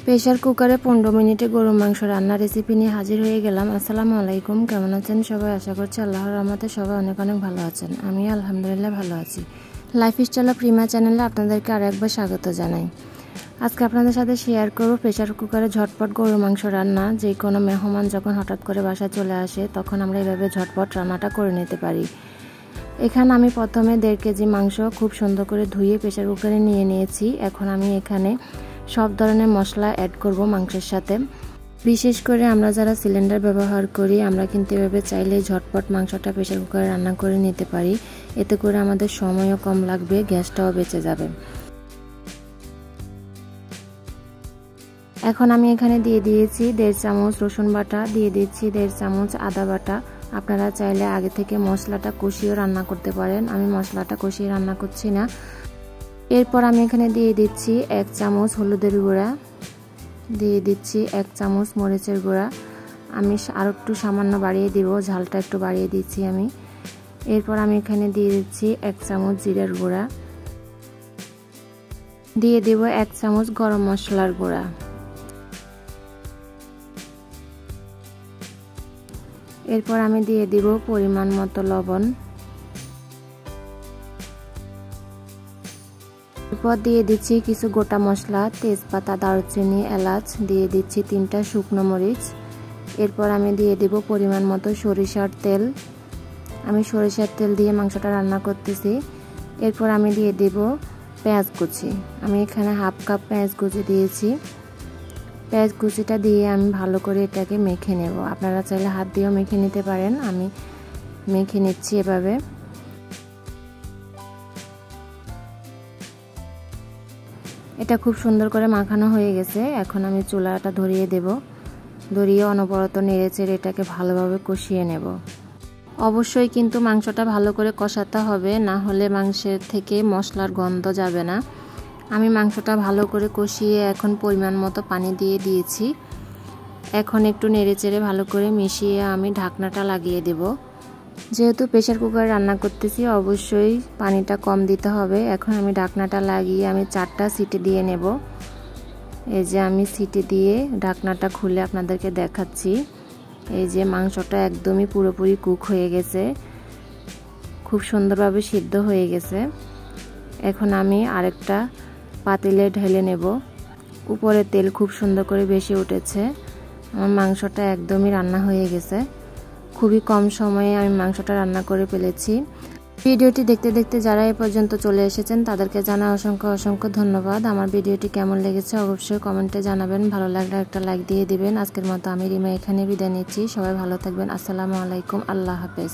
Pressure কুকারে 15 মিনিটে গরুর মাংস রান্নার রেসিপি নিয়ে হাজির হয়ে গেলাম। আসসালামু আলাইকুম, কেমন আছেন সবাই? আশা করছি আল্লাহর রহমতে সবাই অনেক অনেক ভালো আছেন। আমি আলহামদুলিল্লাহ ভালো আছি। লাইফস্টাইল অফ রিমা চ্যানেলে আপনাদেরকে আরেকবার স্বাগত জানাই। আজকে আপনাদের সাথে শেয়ার করব প্রেসার কুকারে ঝটপট গরুর মাংস রান্না। যে কোনো মেহমান যখন হঠাৎ করে বাসায় চলে আসে তখন আমরা এভাবে ঝটপট রান্নাটা করে নিতে পারি। এখানে আমি প্রথমে 1.5 কেজি মাংস খুব সুন্দর করে ধুয়ে প্রেসার কুকারে নিয়ে নিয়েছি। এখন আমি এখানে সব ধরনের মশলা অ্যাড করব মাংসের সাথে। বিশেষ করে আমরা যারা সিলিন্ডার ব্যবহার করি আমরা কিন্তু এভাবে চাইলে ঝটপট মাংসটা প্রেসার কুকারে রান্না করে নিতে পারি। এতে করে আমাদের সময়ও কম লাগবে, গ্যাসটাও বেঁচে যাবে। এখন আমি এখানে দিয়ে দিয়েছি 1.5 চামচ রসুন বাটা, দিয়ে দিচ্ছি 1.5 চামচ আদা বাটা। আপনারা চাইলে আগে থেকে মশলাটা কষিয়ে রান্না করতে পারেন, আমি মশলাটা কষিয়ে রান্না করছি না। এরপর আমি এখানে দিয়ে দিচ্ছি 1 চামচ হলুদের গুঁড়া, দিয়ে দিচ্ছি 1 চামচ মরিচের গুঁড়া। আমি আরও একটু সামান্য বাড়িয়ে দিব, ঝালটা একটু বাড়িয়ে দিচ্ছি আমি। এরপর আমি এখানে দিয়ে দিচ্ছি 1 চামচ জিরার গুঁড়া, দিয়ে দেব 1 চামচ গরম মশলার গুঁড়া। এরপর আমি দিয়ে দিব পরিমাণ মতো লবণ। এরপর দিয়ে দিচ্ছি কিছু গোটা মশলা, তেজপাতা, দারুচিনি, এলাচ, দিয়ে দিচ্ছি 3টা শুকনো মরিচ। এরপর আমি দিয়ে দেব পরিমাণ মতো সরিষার তেল। আমি সরিষার তেল দিয়ে মাংসটা রান্না করতেছি। এরপর আমি দিয়ে দেব পেঁয়াজ কুচি। আমি এখানে 1/2 কাপ পেঁয়াজ কুচি দিয়েছি। পেঁয়াজ কুচিটা দিয়ে আমি ভালো করে এটাকে মেখে নেব। আপনারা চাইলে হাত দিয়েও মেখে নিতে পারেন, আমি মেখে নিচ্ছি এভাবে। এটা খুব সুন্দর করে মাখানো হয়ে গেছে। এখন আমি চুলাটা ধরিয়ে দেব, ধরিয়ে অনবরত নেড়েচেড়ে এটাকে ভালোভাবে কষিয়ে নেব। অবশ্যই কিন্তু মাংসটা ভালো করে কষাতে হবে, না হলে মাংসের থেকে মশলার গন্ধ যাবে না। আমি মাংসটা ভালো করে কষিয়ে এখন পরিমাণ মতো পানি দিয়ে দিয়েছি। এখন একটু নেড়েচেড়ে ভালো করে মিশিয়ে আমি ঢাকনাটা লাগিয়ে দেব। যেহেতু প্রেসার কুকারে রান্না করতেছি অবশ্যই পানিটা কম দিতে হবে। এখন আমি ঢাকনাটা লাগিয়ে আমি 4টা সিটি দিয়ে নেব। এই যে আমি সিটি দিয়ে ঢাকনাটা খুলে আপনাদেরকে দেখাচ্ছি। এই যে মাংসটা একদমই পুরোপুরি কুক হয়ে গেছে, খুব সুন্দরভাবে সিদ্ধ হয়ে গেছে। এখন আমি আরেকটা পাতিলে ঢেলে নেব। উপরে তেল খুব সুন্দর করে বেশি উঠেছে। আমার মাংসটা একদমই রান্না হয়ে গেছে। খুবই কম সময়ে আমি মাংসটা রান্না করে ফেলেছি। ভিডিওটি দেখতে দেখতে যারা এ পর্যন্ত চলে এসেছেন তাদেরকে জানাই অসংখ্য অসংখ্য ধন্যবাদ। আমার ভিডিওটি কেমন লেগেছে অবশ্যই কমেন্টে জানাবেন, ভালো লাগলে একটা লাইক দিয়ে দিবেন। আজকের মতো আমি রিমা এখানে বিদায় নিচ্ছি। সবাই ভালো থাকবেন। আসসালামু আলাইকুম, আল্লাহ হাফেজ।